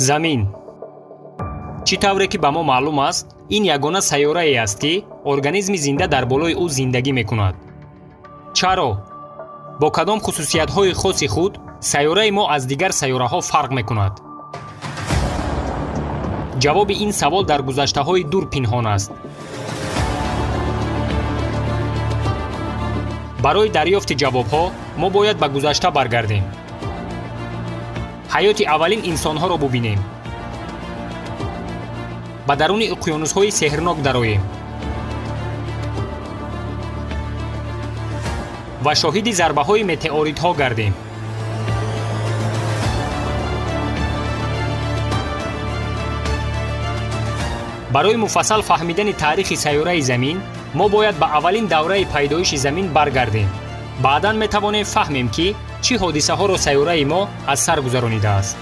замин. чӣ тавре ки ба мо маълум аст, ин ягона сайёрае аст ки организми зинда дар болои ӯ зиндагӣ мекунад. чаро? бо кадом хусусиятҳои хоси худ сайёраи мо аз дигар сайёраҳо фарқ мекунад? ҷавоби ин савол дар гузаштаҳои дур пинҳон аст. барои дарёфти ҷавобҳо мо бояд ба гузашта баргардем. ҳаёти аввалин инсонҳоро бубинем. ба даруни уқёнусҳои сеҳрнок дароем ва шоҳиди зарбаҳои метеоритҳо гардем. барои муфассал фаҳмидани таърихи сайёраи Замин, мо бояд ба аввалин давраи пайдоиши Замин баргардем. баъдан метавонем фаҳмем ки чӣ ҳодисаҳоро сайёраи мо аз сар гузаронидааст.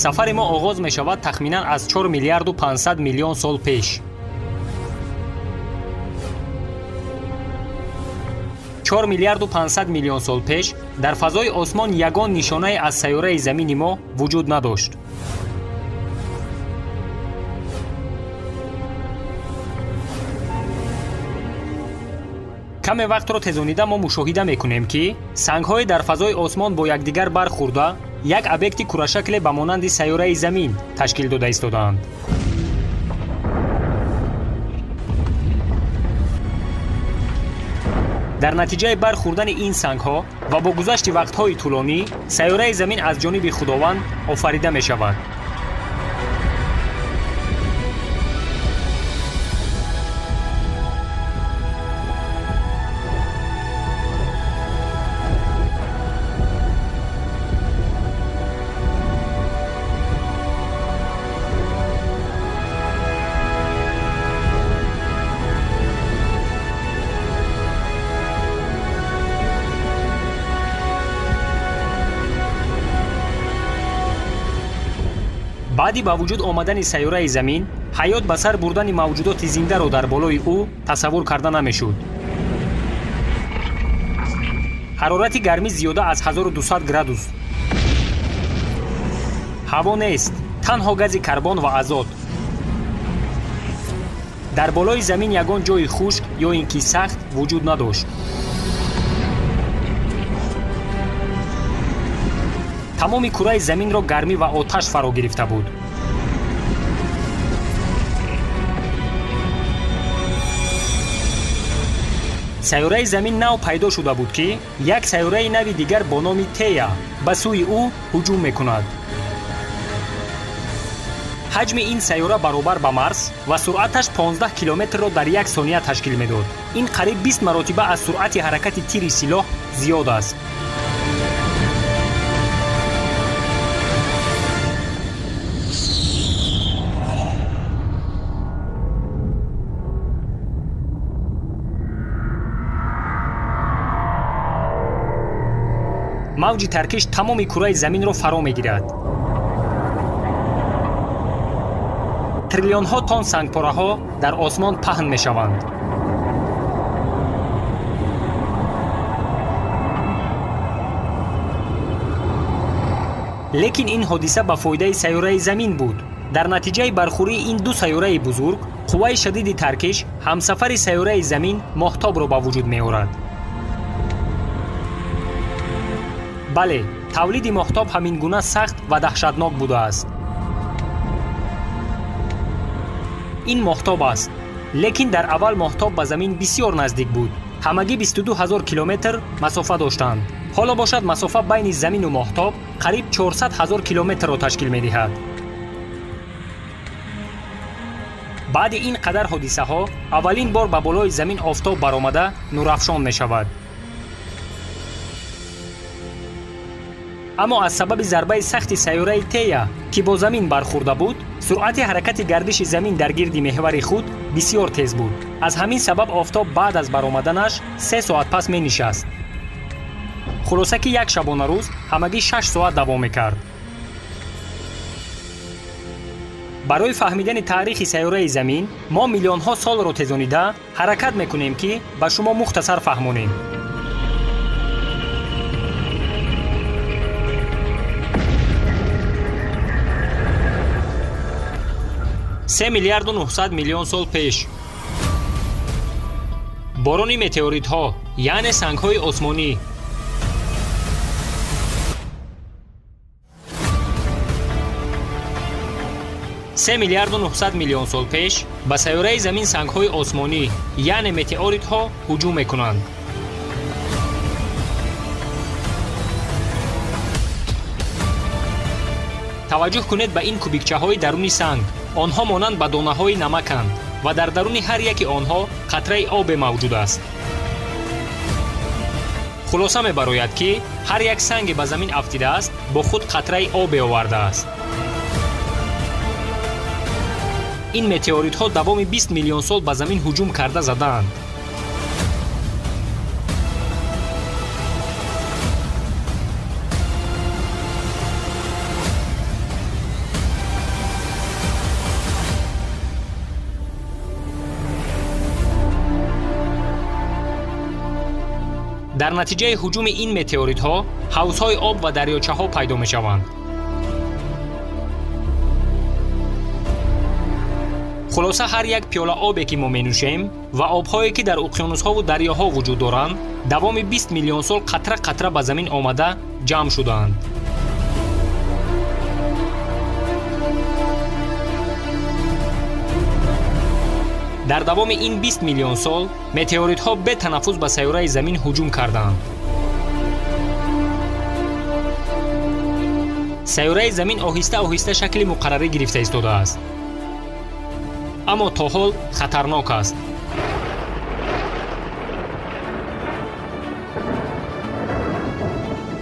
сафари мо оғоз мешавад тахминан аз 4 миллиарду 500 миллион сол пеш. 4 миллиарду 500 миллион сол пеш дар фазои осмон ягон нишонае аз сайёраи Замини мо вуҷуд надошт. каме вақтро тезонида мо мушоҳида мекунем ки сангҳои дар фазои осмон бо якдигар бархӯрда як объекти курашакле ба монанди сайёраи Замин ташкил дода истодаанд. дар натиҷаи бархӯрдани ин сангҳо ва бо гузашти вақтҳои тӯлонӣ сайёраи Замин аз ҷониби Худованд офарида мешавад. баъди ба вуҷуд омадани сайёраи Замин, ҳаёт ба сар бурдани мавҷудоти зиндаро дар болои ӯ тасаввур карда намешуд. ҳарорати гармӣ зиёда аз 1200 градус. ҳаво нест, танҳо гази карбон ва азот. дар болои Замин ягон ҷои хушк ё ин ки сахт вуҷуд надошт. тамоми кураи Заминро гармӣ ва оташ фаро гирифта буд. сайёраи Замин нав пайдо шуда буд ки як сайёраи нави дигар бо номи Тея ба сӯи ӯ ҳуҷум мекунад. ҳаҷми ин сайёра баробар ба Марс ва суръаташ 15 километрро дар як сония ташкил медод. ин қариб 20 маротиба аз суръати ҳаракати тири силоҳ зиёд аст. мавҷи таркиш тамоми кураи Заминро фаро мегирад. триллионҳо тонн сангпораҳо дар осмон паҳн мешаванд. лекин ин ҳодиса ба фоидаи сайёраи Замин буд. дар натиҷаи бархӯрии ин ду сайёраи бузург, қувваи шадиди таркиш ҳамсафари сайёраи Замин моҳтобро ба вуҷуд меорад. бале, тавлиди моҳтоб ҳамин гуна сахт ва даҳшатнок будааст. ин моҳтоб аст, лекин дар аввал моҳтоб ба Замин бисёр наздик буд. ҳамагӣ 22 000 километр масофа доштанд. ҳоло бошад масофа байни Замину моҳтоб қариб 400 000 километрро ташкил медиҳад. баъди ин қадар ҳодисаҳо аввалин бор ба болои Замин офтоб баромада нурафшон мешавад. аммо аз сабаби зарбаи сахти сайёраи тея ки бо замин бархӯрда буд, суръати ҳаракати гардиши замин дар гирди меҳвари худ бисёр тез буд. аз ҳамин сабаб офтоб баъд аз баромаданаш 3 соат пас менишаст. хулоса ки як шабона рӯз ҳамагӣ 6 соат давом мекард. барои фаҳмидани таърихи сайёраи замин мо миллионҳо солро тезонида ҳаракат мекунем ки ба шумо мухтасар фаҳмонем. 3 миллиарду 900 миллион сол пеш борони метеоритҳо, яъне сангҳои осмонӣ سه میلیارد و 900 میلیون سال پیش به سیاره زمین سنگ‌های آسمانی یعنی متئوریت‌ها هجوم می‌کنند. توجه کنید به این کوبیکچه‌های درونی سنگ. آنها مانند به دانه‌های نمکند و در درون هر یک آنها قطره آب موجود است. خلاصه می‌براید که هر یک سنگ به زمین افتیده است با خود قطره آب آورده است. این متئوریت‌ها دوام 20 میلیون سال به زمین هجوم کرده زدند. در نتیجه هجوم این متئوریت‌ها حوض‌های آب و دریاچه‌ها پیدا می‌شوند. خلاصه هر یک پیاله آبی که ما می‌نوشیم و آب‌هایی که در اقیانوس‌ها و دریاها وجود دارند دوام 20 میلیون سال قطره قطره به زمین آمده جمع شدند. در دوام این 20 میلیون سال متئوریت‌ها به تنفس به سیاره زمین هجوم کردند. سیاره زمین آهسته آهسته شکل مقرری گرفته ایستاده است. اما تا حال خطرناک است.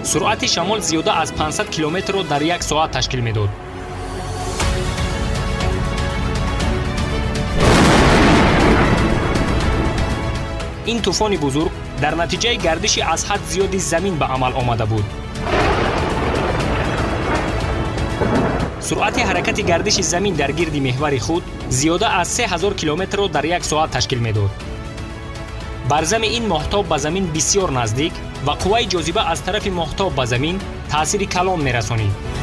سرعت شمال زیاده از 500 کیلومتر را در یک ساعت تشکیل می‌داد. این طوفان بزرگ در نتیجه گردش از حد زیادی زمین به عمل آمده بود. سرعت حرکت گردش زمین در گرد محور خود زیاده از 3000 کیلومتر را در یک ساعت تشکیل می‌داد. برزم این ماهتاب به زمین بسیار نزدیک و قوه جاذبه از طرف ماهتاب به زمین تأثیر کلان می‌رسانید.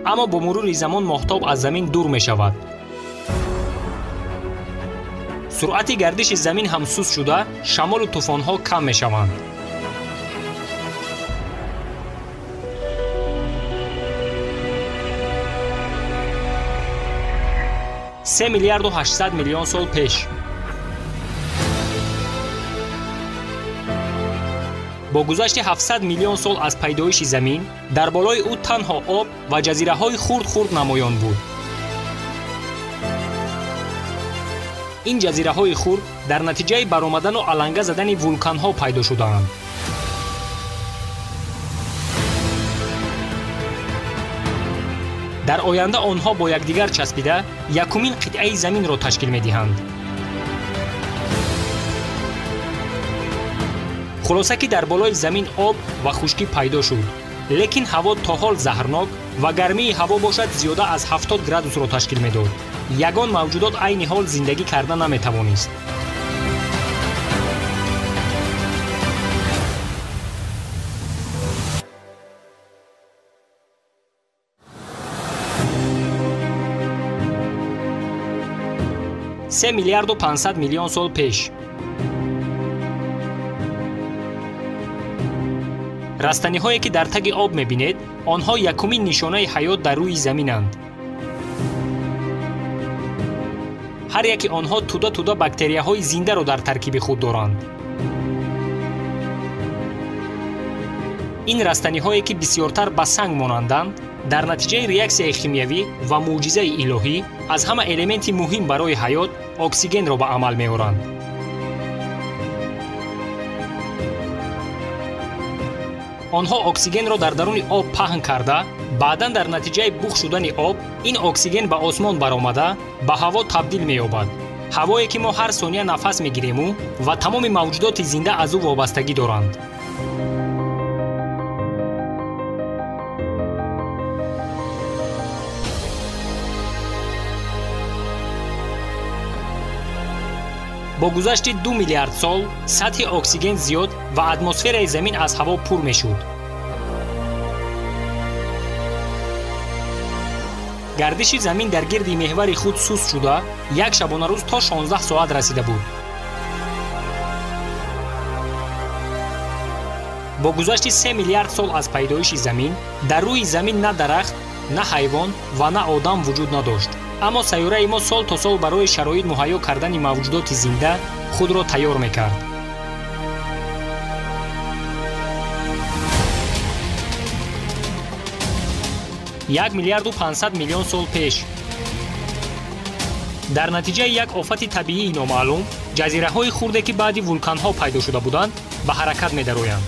اما با مرور زمان ماهتاب از زمین دور می شود. سرعت گردش زمین هم سست شده، شمال و طوفان ها کم می شوند. سه میلیارد و 800 میلیون سال پیش با گذشت 700 میلیون سال از پیدایش زمین در بالای او تنها آب و جزیره‌های خرد نمایان بود. این جزیره‌های خرد در نتیجه برآمدن و علنگه زدن ولکان‌ها پیدا شدند. در آینده آنها با یکدیگر چسبیده یکمین قطعه زمین را تشکیل می‌دهند. خلاصه که در بالای زمین آب و خشکی پیدا شد، لیکن هوا تا حال زهرناک و گرمی هوا باشد زیاده از 70 گرادوس را تشکیل می‌داد. یگان موجودات عین حال زندگی کرده نمی‌توانست. سه میلیارد و 500 میلیون سال پیش رستنی‌هایی که در تگ آب می‌بینید، آنها یکمین نشانه حیات در روی زمینند. هر یک آنها توده بکتریاهای زنده را در ترکیب خود دارند. ин растаниҳое ки бисёртар ба санг монанданд дар натиҷаи реаксияи химиявӣ ва мӯъҷизаи илоҳӣ аз ҳама элементи муҳим барои ҳаёт оксигенро ба амал меоранд. онҳо оксигенро дар даруни об паҳн карда, баъдан дар натиҷаи бух шудани об ин оксиген ба осмон баромада ба ҳаво табдил меёбад. ҳавое ки мо ҳар сония нафас мегирему ва тамоми мавҷудоти зинда аз ӯ вобастагӣ доранд. бо гузашти 2 миллиард сол сатҳи оксиген зиёд ва атмосфераи замин аз ҳаво пур мешуд. гардиши замин дар гирди меҳвари худ суст шуда як шабонарӯз то 16 соат расида буд. бо гузашти 3 миллиард сол аз пайдоиши замин дар рӯи замин на дарахт, на ҳайвон ва на одам вуҷуд надошт. аммо сайёраи мо сол то сол барои шароит муҳайё кардани мавҷудоти зинда худро тайёр мекард. як миллиарду 500 миллион сол пеш дар натиҷаи як офати табиии номаълум ҷазираҳои хурде ки баъди вулканҳо пайдо шуда буданд ба ҳаракат медароянд.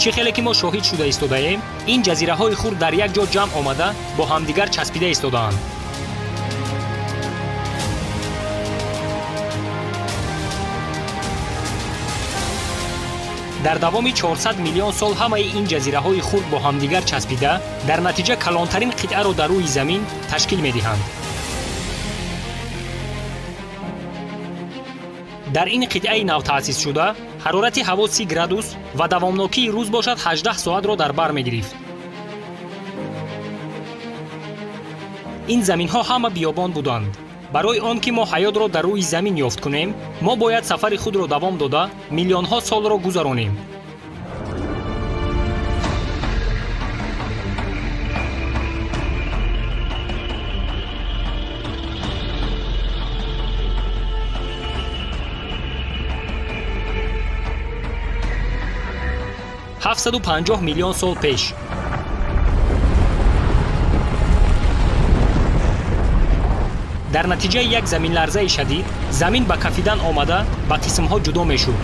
чӣ хеле ки мо шоҳид шуда истодаем, ин ҷазираҳои хурд дар як ҷо ҷамъ омада бо ҳамдигар часпида истодаанд. дар давоми 400 миллион сол ҳамаи ин ҷазираҳои хурд бо ҳамдигар часпида дар натиҷа калонтарин қитъаро дар рӯи замин ташкил медиҳанд. дар ин қитъаи навтаъсисшуда ҳарорати ҳаво 30 градус ва давомнокии рӯз бошад 18 соатро дар бар мегирифт. ин заминҳо ҳама биёбон буданд. барои он ки мо ҳаётро дар рӯи замин ёфт кунем, мо бояд сафари худро давом дода миллионҳо солро гузаронем. $750 миллион сол пеш дар натиҷаи як заминларзаи шадид замин ба кафидан омада ба қисмҳо ҷудо мешуд.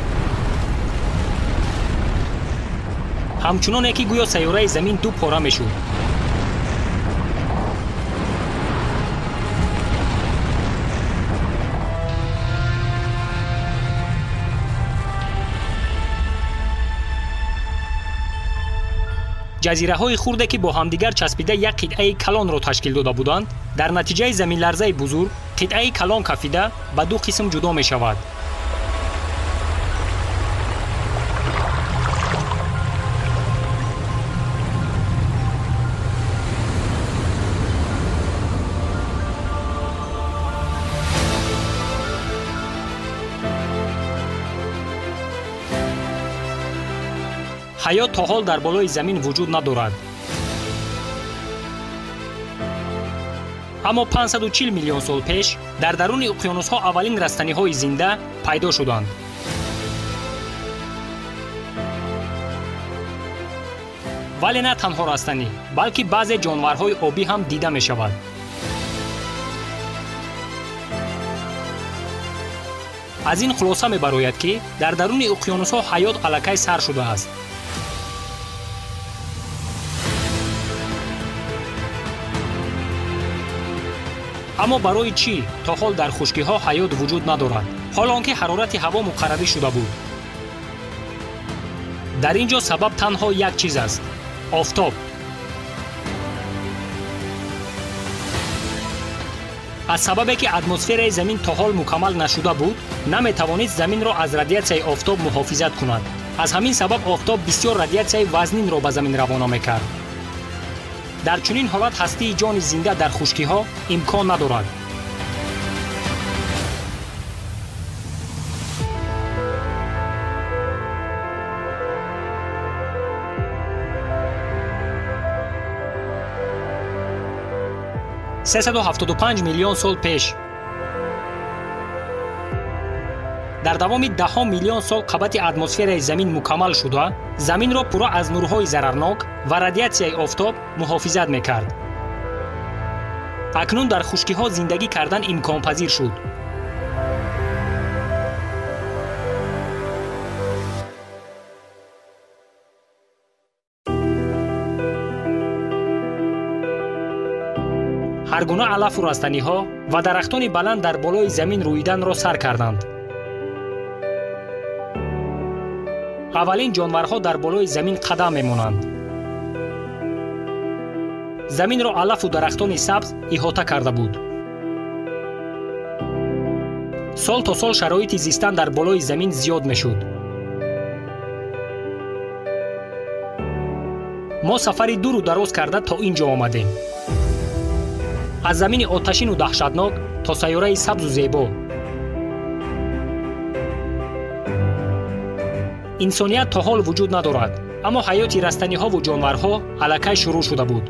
ҳамчуноне ки гӯё сайёраи замин ду пора мешуд. ҷазираҳои хурде ки бо ҳамдигар часпида як қитъаи калонро ташкил дода буданд, дар натиҷаи заминларзаи бузург қитъаи калон кафида ба ду қисм ҷудо мешавад. ҳаёт то ҳол дар болои замин вуҷуд надорад. аммо 540 миллион сол пеш дар даруни уқёнусҳо аввалин растаниҳои зинда пайдо шуданд. вале на танҳо растанӣ, балки баъзе ҷонварҳои обӣ ҳам дида мешавад. аз ин хулоса мебарояд ки дар даруни уқёнусҳо ҳаёт аллакай сар шудааст. аммо барои чӣ то ҳол дар хушкиҳо ҳаёт вуҷуд надорад, ҳолон ки ҳарорати ҳаво муқаррарӣ шуда буд? дар ин ҷо сабаб танҳо як чиз аст: офтоб. аз сабабе ки атмосфераи замин то ҳол мукаммал нашуда буд, наметавонист заминро аз радиатсияи офтоб муҳофизат кунад. аз ҳамин сабаб офтоб бисёр радиатсияи вазнинро ба замин равона мекард. дар чунин ҳолат ҳастии ҷони зинда дар хушкиҳо имкон надорад. $375 миллион сол пеш дар давоми даҳҳо миллион сол қабати атмосфераи замин мукаммал шуда, заминро пурра аз нурҳои зарарнок ва радиатсияи офтоб муҳофизат мекард. акнун дар хушкиҳо зиндагӣ кардан имконпазир шуд. ҳар гуна алафу растаниҳо ва дарахтони баланд дар болои замин рӯиданро сар карданд. аввалин ҷонварҳо дар болои замин қадам мемонанд. заминро алафу дарахтони сабз иҳота карда буд. сол то сол шароити зистан дар болои замин зиёд мешуд. мо сафари дуру дароз карда то ин ҷо омадем. аз замини оташину даҳшатнок то сайёраи сабзу зебо. инсоният то ҳол вуҷуд надорад, аммо ҳаёти растаниҳову ҷонварҳо аллакай шурӯъ шуда буд.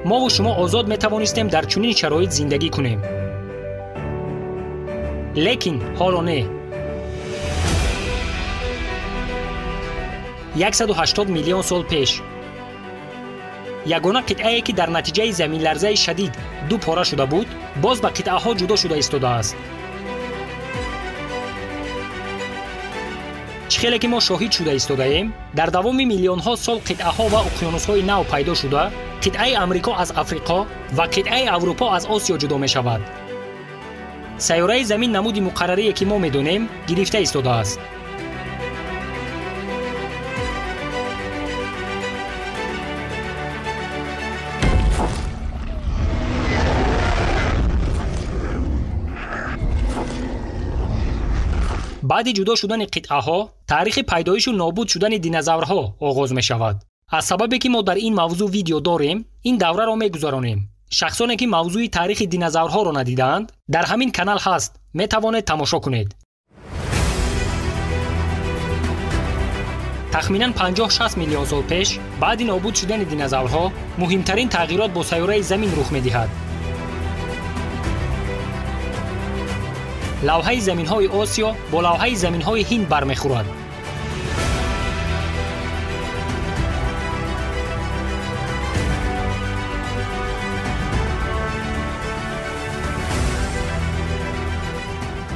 мову шумо озод метавонистем дар чунин шароит зиндагӣ кунем. лекин ҳоло не. 180 миллион сол пеш ягона қитъае ки дар натиҷаи заминларзаи шадид ду пора шуда буд, боз ба қитъаҳо ҷудо шуда истодааст. чӣ хеле ки мо шоҳид шуда истодаем, дар давоми миллионҳо сол қитъаҳо ва уқёнусҳои нав пайдо шуда, қитъаи амрико аз африқо ва қитъаи аврупо аз осиё ҷудо мешавад. сайёраи замин намуди муқаррарие ки мо медонем гирифта истодааст. баъди ҷудо шудани қитъаҳо, таърихи пайдоишу нобуд шудани динозаврҳо оғоз мешавад. аз сабабе ки мо дар ин мавзӯъ видео дорем, ин давраро мегузаронем. шахсоне ки мавзӯи таърихи динозаврҳоро надидаанд, дар ҳамин канал ҳаст, метавонед тамошо кунед. тахминан 50-60 миллион сол пеш, баъди нобуд шудани динозаврҳо, муҳимтарин тағйирот бо сайёраи замин рух медиҳад. лавҳаи заминҳои осиё бо лавҳаи заминҳои ҳинд бармехӯрад.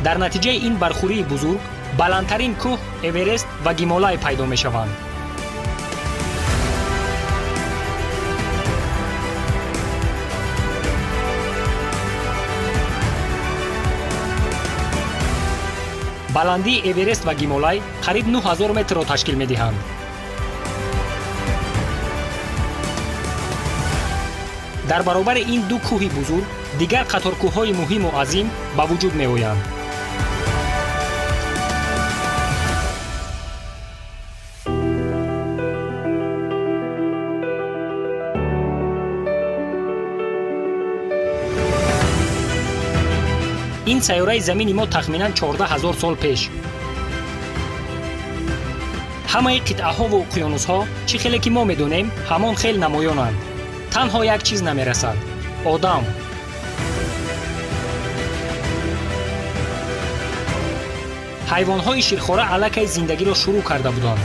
дар натиҷаи ин бархӯрии бузург, баландтарин кӯҳ эверест ва гимолай пайдо мешаванд. баландии эверест ва гимолай қариб 9000 метрро ташкил медиҳанд. дар баробари ин ду кӯҳи бузург, дигар қаторкӯҳҳои муҳиму азим ба вуҷуд меоянд. ин сайёраи замини мо тахминан 14000 сол пеш. ҳамаи қитъаҳову уқёнусҳо, чӣ хеле ки мо медонем, ҳамон хел намоёнанд. танҳо як чиз намерасад: одам. ҳайвонҳои ширхора аллакай зиндагиро шурӯъ карда буданд.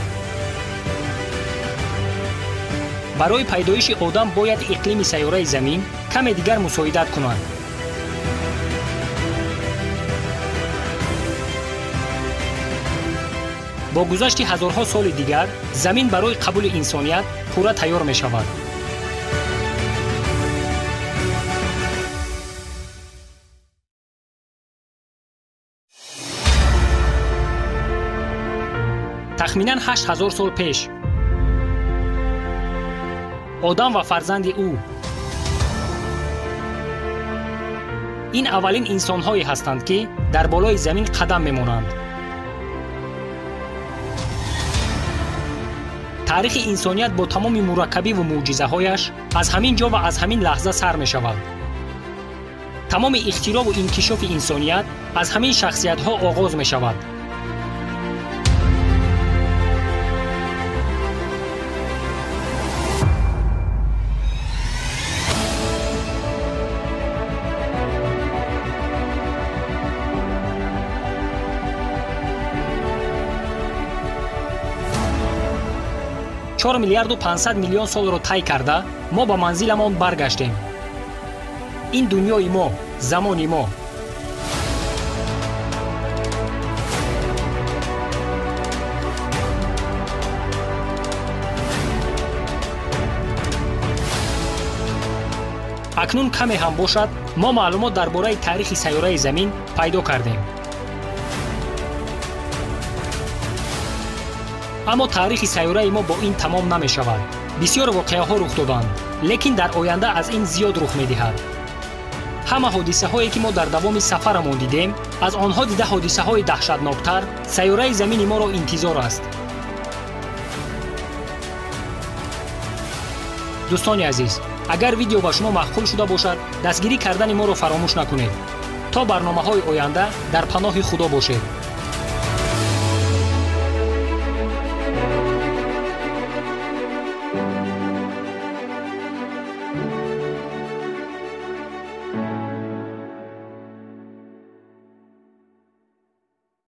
барои пайдоиши одам бояд иқлими сайёраи замин каме дигар мусоидат кунад. бо гузашти ҳазорҳо соли дигар, замин барои қабули инсоният пурра тайёр мешавад. тахминан 8000 сол пеш, одам ва фарзанди ӯ. ин аввалин инсонҳое ҳастанд, ки дар болои замин қадам мемонанд. таърихи инсоният бо тамоми мураккабиву мӯъҷизаҳояш аз ҳамин ҷо ва аз ҳамин лаҳза сар мешавад. тамоми ихтироъву инкишофи инсоният аз ҳамин шахсиятҳо оғоз мешавад. 4 миллиард و 500 миллион солро тай карда мо ба манзиламон баргаштем. ин дунёи мо, замони мо. акнун каме ҳам бошад мо маълумот дар бораи таърихи сайёраи замин пайдо кардем. аммо таърихи сайёраи мо бо ин тамом намешавад. бисёр воқеаҳо рух доданд, лекин дар оянда аз ин зиёд рух медиҳад. ҳама ҳодисаҳое ки мо дар давоми сафарамон дидем, аз онҳо дида ҳодисаҳои даҳшатноктар сайёраи замини моро интизор аст. дӯстони азиз, агар видео ба шумо маъқул шуда бошад, дастгирӣ кардани моро фаромӯш накунед. то барномаҳои оянда дар паноҳи худо бошед.